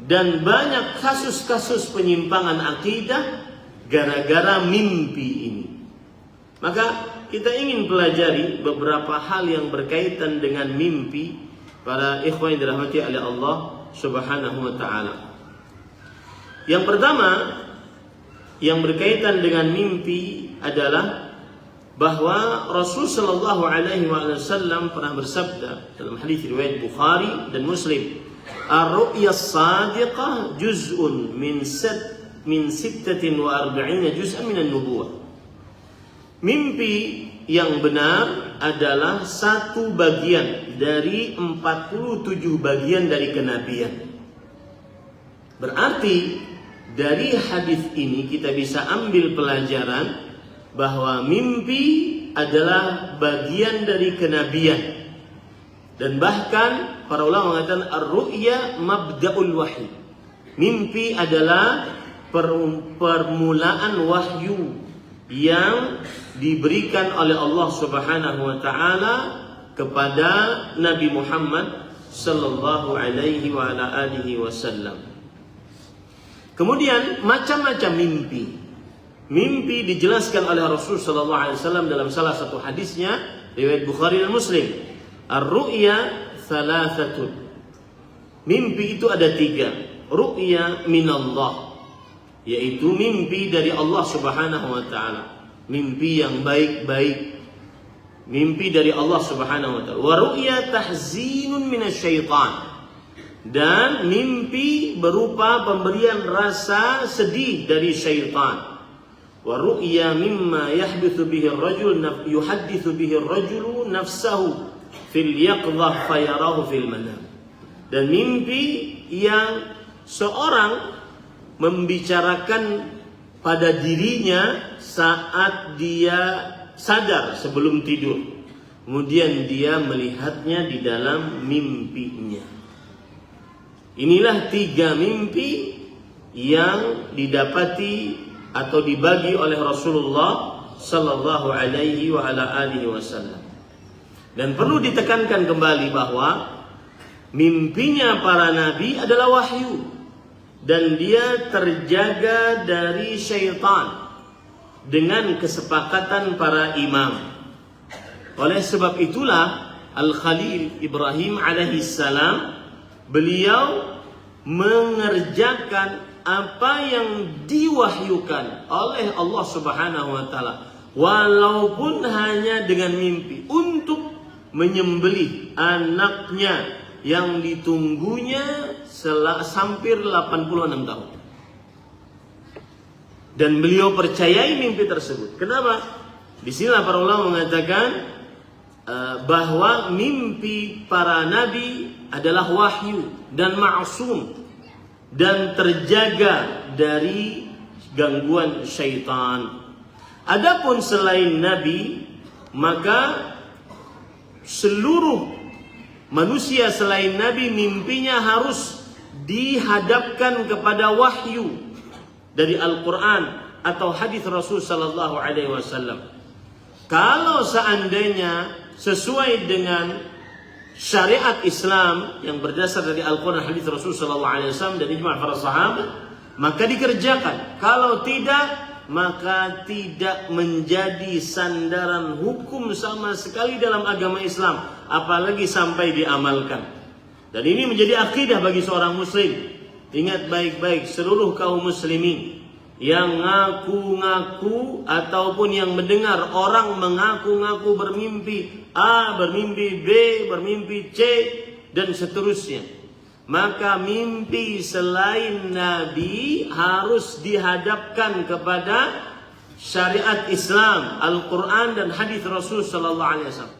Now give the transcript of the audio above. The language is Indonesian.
dan banyak kasus-kasus penyimpangan akidah gara-gara mimpi ini. Maka kita ingin pelajari beberapa hal yang berkaitan dengan mimpi para ikhwan yang dirahmati oleh Allah Subhanahu wa taala. Yang pertama yang berkaitan dengan mimpi adalah bahwa Rasul sallallahu alaihi wasallam pernah bersabda dalam hadis riwayat Bukhari dan Muslim, "Ar-ru'ya as-sadiqah juz'un min 46 juz'an min an-nubuwah." Mimpi yang benar adalah satu bagian dari 47 bagian dari kenabian. Berarti dari hadis ini kita bisa ambil pelajaran bahwa mimpi adalah bagian dari kenabian. Dan bahkan para ulama mengatakan ar-ru'ya mabda'ul wahyi. Mimpi adalah permulaan wahyu yang diberikan oleh Allah Subhanahu wa taala kepada Nabi Muhammad sallallahu alaihi wa ala alihi wasallam. Kemudian macam-macam mimpi. Mimpi dijelaskan oleh Rasul sallallahu alaihi wasallam dalam salah satu hadisnya riwayat Bukhari dan Muslim. Ar-ru'ya thalathatun. Mimpi itu ada 3. Ru'ya minallah, yaitu mimpi dari Allah Subhanahu wa taala. Mimpi yang baik-baik. Mimpi dari Allah Subhanahu wa taala. Wa ru'ya tahzinun minasyaitan. Dan mimpi berupa pemberian rasa sedih dari syaitan. Wa ru'ya mimma yahdithu bihi ar-rajul yuhaddithu bihi ar-rajulu nafsahu fil yaqdhah fayarahu fil manam. Dan mimpi yang seorang membicarakan pada dirinya saat dia sadar sebelum tidur. Kemudian dia melihatnya di dalam mimpinya. Inilah 3 mimpi yang didapati atau dibagi oleh Rasulullah sallallahu alaihi wa ala alihi wasallam. Dan perlu ditekankan kembali bahwa mimpinya para nabi adalah wahyu dan dia terjaga dari syaitan dengan kesepakatan para imam. Oleh sebab itulah Al-Khalil Ibrahim alaihi salam beliau mengerjakan apa yang diwahyukan oleh Allah Subhanahu wa taala, walaupun hanya dengan mimpi, untuk menyembelih anaknya yang ditunggunya hampir 86 tahun. Dan beliau percayai mimpi tersebut. Kenapa? Di sini para ulama mengatakan bahwa mimpi para nabi adalah wahyu dan ma'sum dan terjaga dari gangguan syaitan. Adapun selain nabi, maka seluruh manusia selain nabi mimpinya harus dihadapkan kepada wahyu dari Al-Quran atau hadis Rasul sallallahu alaihi wasallam. Kalau seandainya sesuai dengan syariat Islam yang berdasar dari Al-Quran, hadis Rasul sallallahu alaihi wasallam dan ijma' para sahabat, maka dikerjakan. Kalau tidak, maka tidak menjadi sandaran hukum sama sekali dalam agama Islam, apalagi sampai diamalkan. Dan ini menjadi akidah bagi seorang muslim. Ingat baik-baik, seluruh kaum muslimin yang ngaku-ngaku ataupun yang mendengar orang mengaku-ngaku bermimpi A, bermimpi B, bermimpi C, dan seterusnya, maka mimpi selain Nabi harus dihadapkan kepada syariat Islam, Al-Quran dan hadis Rasul sallallahu alaihi wasallam.